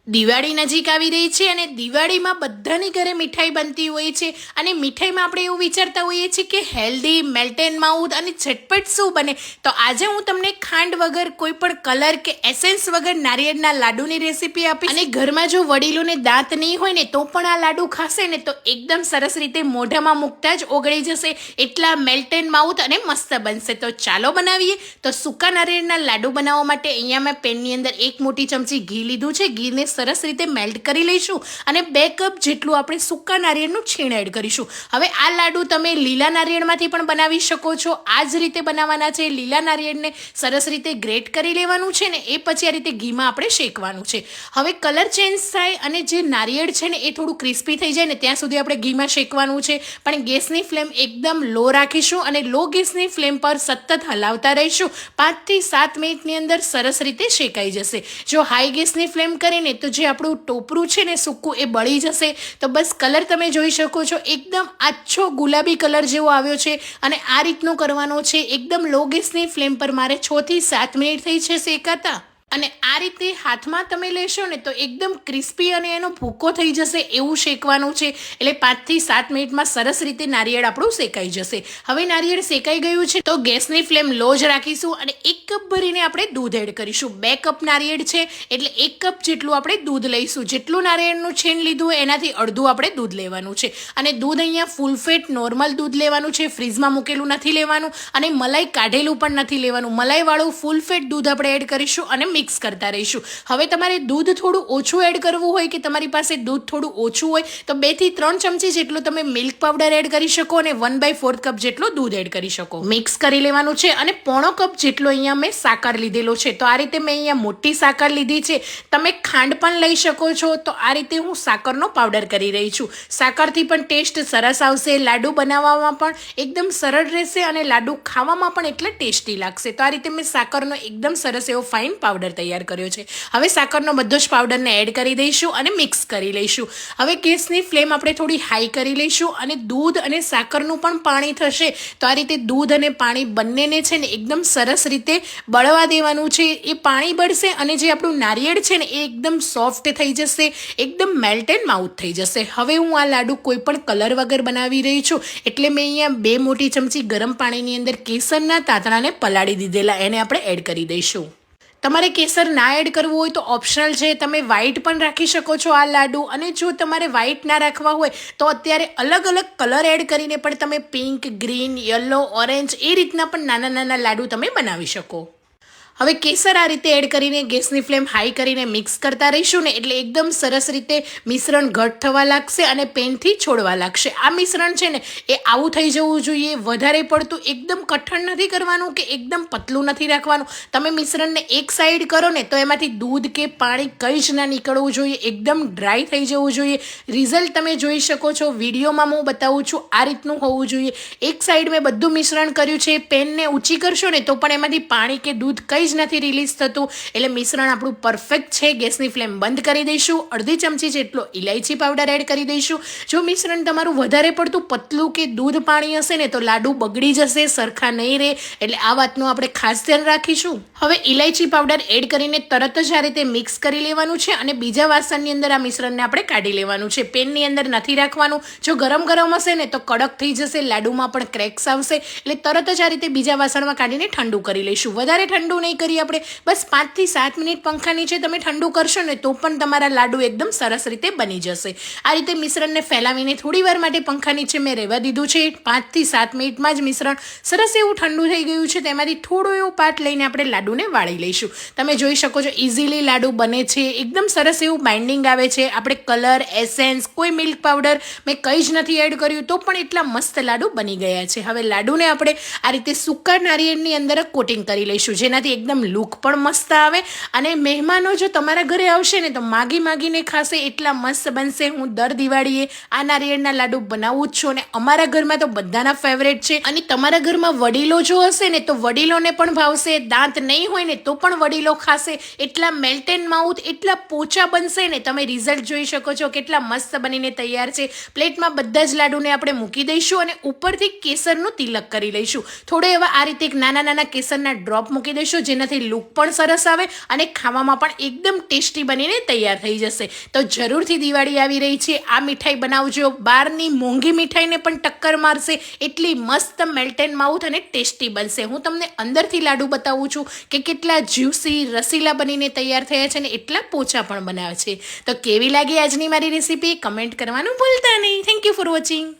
દિવાળી નજીક આવી રહી છે અને દિવાળીમાં બધાની ઘરે મીઠાઈ બનતી હોય છે અને મીઠાઈમાં આપણે એવું વિચારતા હોઈએ છીએ કે હેલ્ધી મેલ્ટ એન્ડ માઉથ અને ઝટપટ શું બને. તો આજે હું તમને ખાંડ વગર કોઈ પણ કલર કે એસેન્સ વગર નારિયેળના લાડુની રેસીપી આપીશ. અને ઘરમાં જો વડીલોને દાંત નહીં હોય ને તો પણ આ લાડુ ખાશે ને તો એકદમ સરસ રીતે મોઢામાં મૂકતા જ ઓગળી જશે, એટલા મેલ્ટ એન્ડ માઉથ અને મસ્ત બનશે. તો ચાલો બનાવીએ. તો સૂકા નારિયેળના લાડુ બનાવવા માટે અહીંયા મેં પેનની અંદર 1 મોટી ચમચી ઘી લીધું છે. ઘીને સરસ રીતે મેલ્ટ કરી લઈશું અને 2 કપ જેટલું આપણે સૂકા નારિયેળનું છીણ એડ કરીશું. હવે આ લાડુ તમે લીલા નારિયેળમાંથી પણ બનાવી શકો છો. આ જ રીતે બનાવવાના છે. લીલા નારિયેળને સરસ રીતે ગ્રેટ કરી લેવાનું છે ને એ પછી આ રીતે ઘીમાં આપણે શેકવાનું છે. હવે કલર ચેન્જ થાય અને જે નારિયેળ છે ને એ થોડું ક્રિસ્પી થઈ જાય ને ત્યાં સુધી આપણે ઘીમાં શેકવાનું છે. પણ ગેસની ફ્લેમ એકદમ લો રાખીશું અને લો ગેસની ફ્લેમ પર સતત હલાવતા રહીશું. 5 થી 7 મિનિટની અંદર સરસ રીતે શેકાઈ જશે. જો હાઈ ગેસની ફ્લેમ કરીને તો જે આપણું ટોપરું છે ને સૂકું એ બળી જશે. તો બસ કલર તમે જોઈ શકો છો, એકદમ આછો ગુલાબી કલર જેવો આવ્યો છે અને આ રીતનો કરવાનો છે. એકદમ લો ગેસની ફ્લેમ પર મારે 6 થી 7 મિનિટ થઈ છે શેકાતા. અને આ રીતે હાથમાં તમે લેશો ને તો એકદમ ક્રિસ્પી અને એનો ભૂકો થઈ જશે એવું શેકવાનું છે. એટલે 5 થી 7 મિનિટમાં સરસ રીતે નારિયેળ આપણું શેકાઈ જશે. હવે નારિયેળ શેકાઈ ગયું છે તો ગેસની ફ્લેમ લો જ રાખીશું અને 1 કપ ભરીને આપણે દૂધ એડ કરીશું. 2 કપ નારિયેળ છે એટલે 1 કપ જેટલું આપણે દૂધ લઈશું. જેટલું નારિયેળનું છીણ લીધું હોય એનાથી અડધું આપણે દૂધ લેવાનું છે. અને દૂધ અહીંયા ફૂલ ફેટ નોર્મલ દૂધ લેવાનું છે, ફ્રીઝમાં મૂકેલું નથી લેવાનું અને મલાઈ કાઢેલું પણ નથી લેવાનું. મલાઈવાળું ફૂલ ફેટ દૂધ આપણે એડ કરીશું અને મિક્સ કરતા રહીશું. હવે તમારે દૂધ થોડું ઓછું એડ કરવું હોય કે તમારી પાસે દૂધ થોડું ઓછું હોય તો 2 થી 3 ચમચી જેટલું તમે મિલ્ક પાવડર એડ કરી શકો અને 1/4 કપ જેટલું દૂધ એડ કરી શકો. મિક્સ કરી લેવાનું છે અને 1/4 કપ જેટલો અહીંયા મેં સાકર લીધેલો છે. તો આ રીતે મેં અહીંયા મોટી સાકર લીધી છે. તમે ખાંડ પણ લઈ શકો છો. તો આ રીતે હું સાકરનો પાવડર કરી રહી છું. સાકરથી પણ ટેસ્ટ સરસ આવશે, લાડુ બનાવવામાં પણ એકદમ સરળ રહેશે અને લાડુ ખાવામાં પણ એટલે ટેસ્ટી લાગશે. તો આ રીતે મેં સાકરનો એકદમ સરસ એવો ફાઇન પાવડર તૈયાર કર્યો છે. હવે સાકરનો બધો જ પાવડરને એડ કરી દઈશું અને મિક્સ કરી લઈશું. હવે ગેસની ફ્લેમ આપણે થોડી હાઈ કરી લઈશું અને દૂધ અને સાકરનું પણ પાણી થશે. તો આ રીતે દૂધ અને પાણી બંનેને છે ને એકદમ સરસ રીતે બળવા દેવાનું છે. એ પાણી બળશે અને જે આપણું નારિયેળ છે ને એ એકદમ સોફ્ટ થઈ જશે, એકદમ મેલ્ટ એન્ડ માઉથ થઈ જશે. હવે હું આ લાડુ કોઈ પણ કલર વગર બનાવી રહી છું એટલે મેં અહીંયા 2 મોટી ચમચી ગરમ પાણીની અંદર કેસરના તાંતણાને પલાળી દીધેલા, એને આપણે એડ કરી દઈશું. તમારે કેસર ના એડ કરવું હોય તો ઓપ્શનલ છે. તમે વ્હાઈટ પણ રાખી શકો છો આ લાડુ. અને જો તમારે વ્હાઈટ ના રાખવા હોય તો અત્યારે અલગ અલગ કલર એડ કરીને પણ તમે પિંક, ગ્રીન, યલો, ઓરેન્જ એ રીતના પણ નાના નાના લાડુ તમે બનાવી શકો. હવે કેસર આ રીતે એડ કરીને ગેસની ફ્લેમ હાઈ કરીને મિક્સ કરતા રહીશું ને એટલે એકદમ સરસ રીતે મિશ્રણ ઘટ થવા લાગશે અને પેનથી છોડવા લાગશે. આ મિશ્રણ છે ને એ આવું થઈ જવું જોઈએ. વધારે પડતું એકદમ કઠણ નથી કરવાનું કે એકદમ પતલું નથી રાખવાનું. તમે મિશ્રણને એક સાઈડ કરો ને તો એમાંથી દૂધ કે પાણી કંઈ જ ના નીકળવું જોઈએ. એકદમ ડ્રાય થઈ જવું જોઈએ. રિઝલ્ટ તમે જોઈ શકો છો, વિડીયોમાં હું બતાવું છું આ રીતનું હોવું જોઈએ. એક સાઈડ મેં બધું મિશ્રણ કર્યું છે. પેનને ઊંચી કરશો ને તો પણ એમાંથી પાણી કે દૂધ કંઈ જ નથી રિલીઝ થતું. એટલે મિશ્રણ આપણું પરફેક્ટ છે. ગેસની ફ્લેમ બંધ કરી દઈશું. અડધી ચમચી જેટલો ઇલાયચી પાવડર એડ કરી દઈશું. જો મિશ્રણ તમારું વધારે પડતું પતલું કે દૂધ પાણી હશે ને તો લાડુ બગડી જશે, સરખા નહીં રહે. એટલે આ વાતનું આપણે ખાસ ધ્યાન રાખીશું. હવે ઇલાયચી પાવડર એડ કરીને તરત જ આ રીતે મિક્સ કરી લેવાનું છે અને બીજા વાસણની અંદર આ મિશ્રણને આપણે કાઢી લેવાનું છે. પેનની અંદર નથી રાખવાનું. જો ગરમ ગરમ હશે ને તો કડક થઈ જશે, લાડુમાં પણ ક્રેક્સ આવશે. એટલે તરત જ આ રીતે બીજા વાસણમાં કાઢીને ઠંડુ કરી લઈશું. વધારે ઠંડુ નહીં કરીએ આપણે, બસ 5 થી 7 મિનિટ પંખા નીચે તમે ઠંડુ કરશો ને તો પણ તમારા લાડુ એકદમ સરસ રીતે બની જશે. આ રીતે મિશ્રણને ફેલાવીને થોડી વાર માટે પંખા નીચે મેં રહેવા દીધું છે. 5 થી 7 મિનિટમાં જ મિશ્રણ સરસ એવું ઠંડુ થઈ ગયું છે. તેમાંથી થોડું એવું પાટ લઈને આપણે લાડુને વાળી લઈશું. તમે જોઈ શકો છો ઇઝીલી લાડુ બને છે. એકદમ સરસ એવું બાઇન્ડિંગ આવે છે. આપણે કલર, એસેન્સ, કોઈ મિલ્ક પાવડર મેં કંઈ જ નથી એડ કર્યું તો પણ એટલા મસ્ત લાડુ બની ગયા છે. હવે લાડુને આપણે આ રીતે સૂકા નારિયેળની અંદર કોટિંગ કરી લઈશું જેનાથી એકદમ લુક પણ મસ્ત આવે અને મહેમાનો જો તમારા ઘરે આવશે ને તો માગી માગીને ખાશે, એટલા મસ્ત બનશે. હું દર દિવાળીએ આ નારિયેળના લાડુ બનાવું જ છું અને અમારા ઘરમાં તો બધાના ફેવરેટ છે. અને તમારા ઘરમાં વડીલો જો હશે ને તો વડીલોને પણ ભાવશે. દાંત નહીં હોય ને તો પણ વડીલો ખાશે. એટલા મેલ્ટ એન્ડ માઉથ, એટલા પોચા બનશે ને. તમે રિઝલ્ટ જોઈ શકો છો કેટલા મસ્ત બનીને તૈયાર છે. પ્લેટમાં બધા જ લાડુને આપણે મૂકી દઈશું અને ઉપરથી કેસરનું તિલક કરી લઈશું. થોડો એવા આ રીતે નાના નાના કેસરના ડ્રોપ મૂકી દઈશું જેનાથી લુક પણ સરસ આવે અને ખાવામાં પણ એકદમ ટેસ્ટી બનીને તૈયાર થઈ જશે. તો જરૂરથી દિવાળી આવી રહી છે, આ મીઠાઈ બનાવજો. બહારની મોંઘી મીઠાઈને પણ ટક્કર મારશે એટલી મસ્ત મેલ્ટ એન્ડ માઉથ અને ટેસ્ટી બનશે. હું તમને અંદરથી લાડુ બતાવું છું કે કેટલા જ્યુસી રસીલા બનીને તૈયાર થયા છે અને એટલા પોચા પણ બનાવે છે. તો કેવી લાગી આજની મારી રેસીપી કમેન્ટ કરવાનું ભૂલતા નહીં. Thank you for watching.